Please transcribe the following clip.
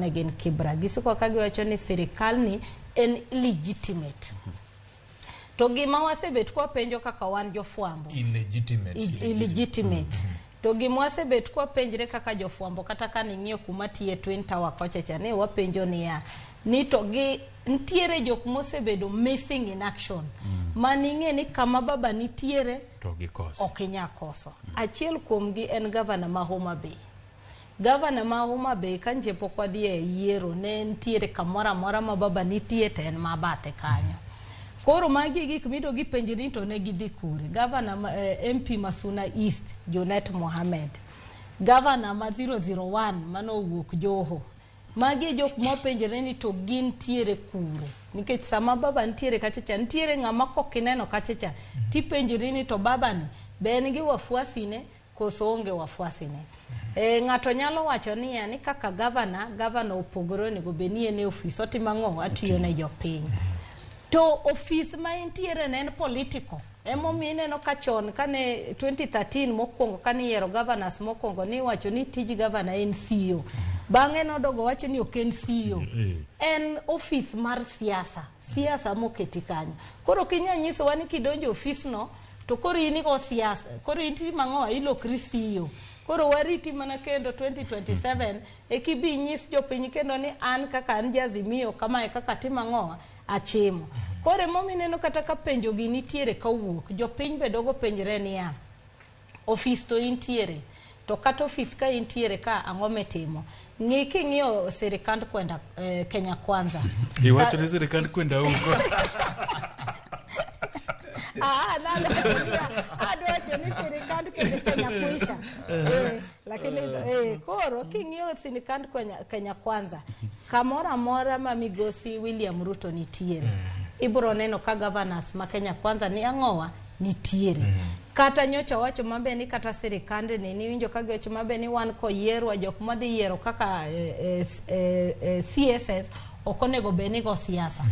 again Kibra gisuko kagi wacho ni sirikal ni en illegitimate. To gima wasebet kwa penjo kaka wan jofwambo illegitimate. To gima wasebet kwa penjre kaka jofwambo kata kan ing'iyo kuma tiye Twin Tower kocha cha ne wapenjo niya ni to gi ntiere jok mosebedo missing in action. Maning'e ni kama baba nitiere to gi koso okinya koso. Achiel kuom gi en Gavana ma Homa Bay. Gavana ma Homa Bay kanje pokwa dhie yiero ne ntiere kamora mora ma baba nitie ten mabate kanyo. Koro magi gik mido gi penjiri to ne gidhi kure. Gavana MP Masuna East Jonet Mohamed. Gavana ma 001 mano wuok Joho. Magi jok mo penjire ni to gin tiere kure. Nikech sama baba ntiere kachacha ntiere ng'ama kokineno kachacha ti penjiri ni to baba ni be nigi wafuasi ne koso onge wafuasi ne. Ng'ato nyalo wacho ni ani kaka gavana opogore nego benie ne office otimang'o atiyo ne jopiny. To office ma intiere ne en political. Emo mine no kachon kane 2013 mokwongo kane yiero governors mokwongo ni wacho ni tij governor en CEO. Bang'e nodogo wacho ni ok en CEO. En office mar siasa moketi kanyo. Koro kinya nyiso wani kidonjo office no to koro ini go siasa. Koro inti mang'o ilokri CEO. Koro wariti mana kendo 2027 ekibi nyis jopiny kendo ni an kaka an Azimio kama e kaka timang'o achimo. Kore momineno kata ka penjo gi nitiere kawuok jopiny bedogo penjre niya office to intiere to kata office ka intiere ka ang'o metimo. Ng'i king'iyo sirikand kwenda Kenya Kwanza. Iwacho ni sirikand kwenda huko. Adwacho ni sirikand Kenya kuisha. Lakini koro king'iyo sirikand Kenya Kwanza kamora mora ma migosi William Ruto nitiere. Ibro neno ka governors ma Kenya Kwanza ni ang'owa nitiere. Kata nyocha wacho mabe ni kata sirikande ni winjo ka gocho mabe ni wan ko yiero jok madhi yiero kaka CSS okonego beni go siasa.